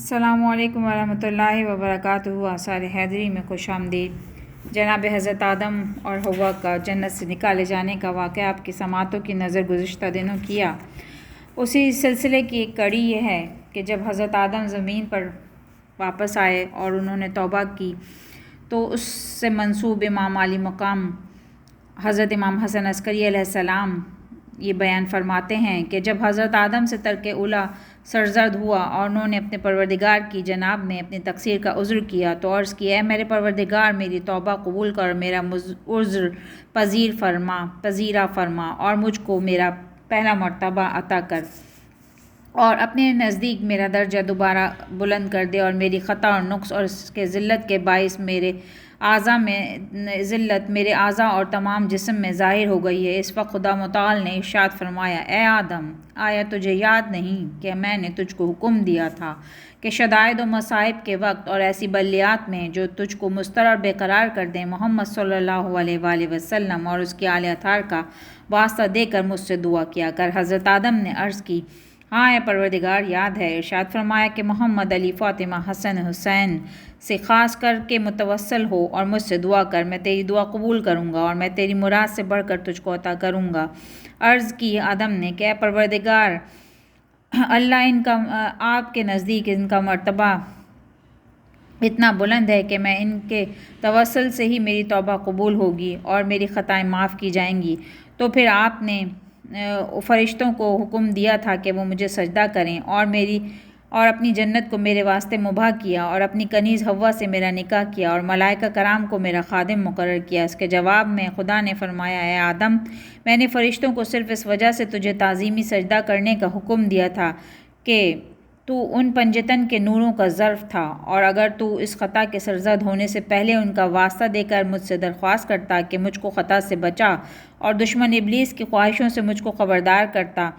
السلام علیکم ورحمۃ اللہ وبرکاتہ۔ آثار حیدری میں خوش آمدید۔ جناب حضرت آدم اور حوا کا جنت سے نکالے جانے کا واقعہ آپ کی سماعتوں کی نظر گزشتہ دنوں کیا۔ اسی سلسلے کی ایک کڑی یہ ہے کہ جب حضرت آدم زمین پر واپس آئے اور انہوں نے توبہ کی تو اس سے منسوب امام علی مقام حضرت امام حسن عسکری علیہ السلام یہ بیان فرماتے ہیں کہ جب حضرت آدم سے ترک اولیٰ سرزد ہوا اور انہوں نے اپنے پروردگار کی جناب میں اپنی تقصیر کا عذر کیا تو عرض کی، اے میرے پروردگار، میری توبہ قبول کر، میرا عذر پذیرا فرما اور مجھ کو میرا پہلا مرتبہ عطا کر اور اپنے نزدیک میرا درجہ دوبارہ بلند کر دے، اور میری خطا اور نقص اور اس کے ذلت کے باعث میرے اعضاء اور تمام جسم میں ظاہر ہو گئی ہے۔ اس وقت خدا متعال نے ارشاد فرمایا، اے آدم، آیا تجھے یاد نہیں کہ میں نے تجھ کو حکم دیا تھا کہ شدائد و مصائب کے وقت اور ایسی بلیات میں جو تجھ کو مضطر بے قرار کر دیں، محمد صلی اللہ علیہ وآلہ وسلم اور اس کی آل اطہار کا واسطہ دے کر مجھ سے دعا کیا کر۔ حضرت آدم نے عرض کی، ہاں اے پروردگار، یاد ہے۔ ارشاد فرمایا کہ محمد، علی، فاطمہ، حسن، حسین سے خاص کر کے متوسل ہو اور مجھ سے دعا کر، میں تیری دعا قبول کروں گا اور میں تیری مراد سے بڑھ کر تجھ کو عطا کروں گا۔ عرض کی آدم نے کہ اے پروردگار، آپ کے نزدیک ان کا مرتبہ اتنا بلند ہے کہ میں ان کے توسل سے ہی میری توبہ قبول ہوگی اور میری خطائیں معاف کی جائیں گی۔ تو پھر آپ نے فرشتوں کو حکم دیا تھا کہ وہ مجھے سجدہ کریں اور اپنی جنت کو میرے واسطے مباح کیا اور اپنی کنیز حوا سے میرا نکاح کیا اور ملائکہ کرام کو میرا خادم مقرر کیا۔ اس کے جواب میں خدا نے فرمایا، اے آدم، میں نے فرشتوں کو صرف اس وجہ سے تجھے تعظیمی سجدہ کرنے کا حکم دیا تھا کہ تو ان پنجتن کے نوروں کا ظرف تھا، اور اگر تو اس خطا کے سرزد ہونے سے پہلے ان کا واسطہ دے کر مجھ سے درخواست کرتا کہ مجھ کو خطا سے بچا اور دشمن ابلیس کی خواہشوں سے مجھ کو خبردار کرتا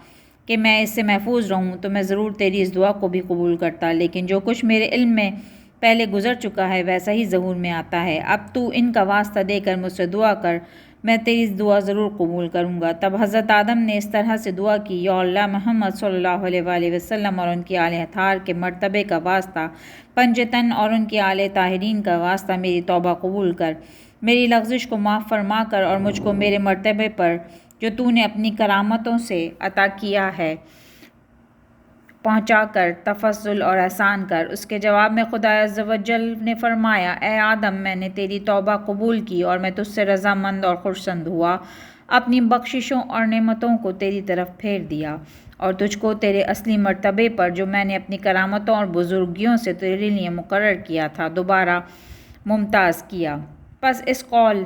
کہ میں اس سے محفوظ رہوں، تو میں ضرور تیری اس دعا کو بھی قبول کرتا، لیکن جو کچھ میرے علم میں پہلے گزر چکا ہے ویسا ہی ظہور میں آتا ہے۔ اب تو ان کا واسطہ دے کر مجھ سے دعا کر، میں تیری دعا ضرور قبول کروں گا۔ تب حضرت آدم نے اس طرح سے دعا کی، یا اللہ، محمد صلی اللہ علیہ وآلہ وسلم اور ان کی آل اطہار کے مرتبے کا واسطہ، پنجتن اور ان کی آل طاہرین کا واسطہ میری توبہ قبول کر، میری لغزش کو معاف فرما کر اور مجھ کو میرے مرتبے پر جو تو نے اپنی کرامتوں سے عطا کیا ہے پہنچا کر تفضل اور احسان کر۔ اس کے جواب میں خدا عز و جل نے فرمایا، اے آدم، میں نے تیری توبہ قبول کی اور میں تجھ سے رضامند اور خرسند ہوا، اپنی بخششوں اور نعمتوں کو تیری طرف پھیر دیا اور تجھ کو تیرے اصلی مرتبے پر جو میں نے اپنی کرامتوں اور بزرگیوں سے تیرے لیے مقرر کیا تھا دوبارہ ممتاز کیا۔ پس اس قول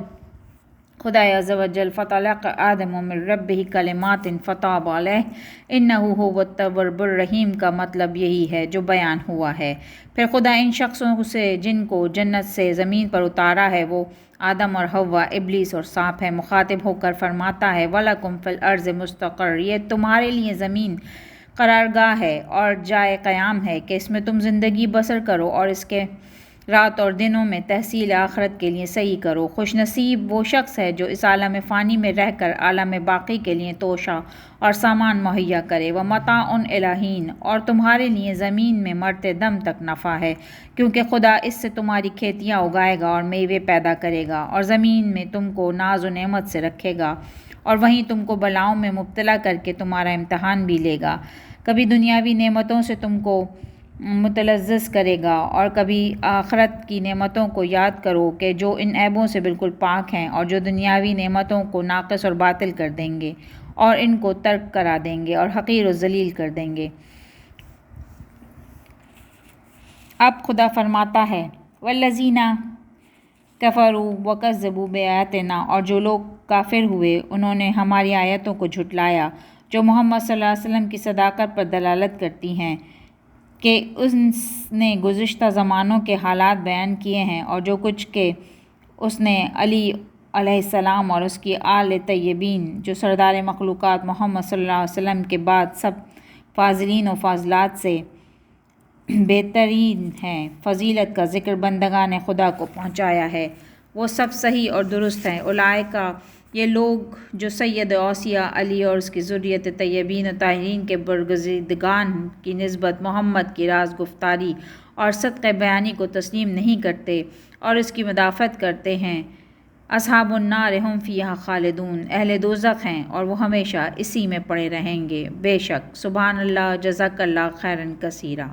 خدا عز و جل فَطَلَقَ آدَمُ مِن رَبِّهِ کَلِمَاتٍ فَتَابَ عَلَيْهِ إِنَّهُ هُوَ التَّوَّابُ الرَّحِيمُ کا مطلب یہی ہے جو بیان ہوا ہے۔ پھر خدا ان شخصوں سے جن کو جنت سے زمین پر اتارا ہے، وہ آدم اور حوا، ابلیس اور سانپ ہے، مخاطب ہو کر فرماتا ہے، وَلَكُمْ فِي الْأَرْضِ مُسْتَقَرٌّ، یہ تمہارے لیے زمین قرارگاہ ہے اور جائے قیام ہے کہ اس میں تم زندگی بسر کرو اور اس کے رات اور دنوں میں تحصیل آخرت کے لیے سعی کرو۔ خوش نصیب وہ شخص ہے جو اس عالم فانی میں رہ کر عالم باقی کے لیے توشہ اور سامان مہیا کرے۔ وَمَتَاعٌ إِلَىٰ حِینٍ، اور تمہارے لیے زمین میں مرتے دم تک نفع ہے، کیونکہ خدا اس سے تمہاری کھیتیاں اگائے گا اور میوے پیدا کرے گا اور زمین میں تم کو ناز و نعمت سے رکھے گا اور وہیں تم کو بلاؤں میں مبتلا کر کے تمہارا امتحان بھی لے گا، کبھی دنیاوی نعمتوں سے تم کو متلذذ کرے گا اور کبھی آخرت کی نعمتوں کو یاد کرو کہ جو ان عیبوں سے بالکل پاک ہیں اور جو دنیاوی نعمتوں کو ناقص اور باطل کر دیں گے اور ان کو ترک کرا دیں گے اور حقیر و ذلیل کر دیں گے۔ اب خدا فرماتا ہے، وَالَّذِينَ كَفَرُوا وَكَذَّبُوا بِآيَاتِنَا، اور جو لوگ کافر ہوئے انہوں نے ہماری آیتوں کو جھٹلایا جو محمد صلی اللہ علیہ وسلم کی صداقت پر دلالت کرتی ہیں کہ اس نے گزشتہ زمانوں کے حالات بیان کیے ہیں اور جو کچھ کہ اس نے علی علیہ السلام اور اس کی آل طیبین جو سردار مخلوقات محمد صلی اللہ علیہ وسلم کے بعد سب فاضلین و فاضلات سے بہترین ہیں، فضیلت کا ذکر بندگان خدا کو پہنچایا ہے، وہ سب صحیح اور درست ہیں۔ اولئک یہ لوگ جو سید اوصیاء علی اور اس کی ذریت طیبین و طاہرین کے برگزیدگان کی نسبت محمد کی راز گفتاری اور صدق بیانی کو تسلیم نہیں کرتے اور اس کی مدافعت کرتے ہیں، اصحاب النار ہم فیہا خالدون، اہل دوزخ ہیں اور وہ ہمیشہ اسی میں پڑے رہیں گے۔ بے شک سبحان اللہ، جزاک اللہ خیرا کثیرا۔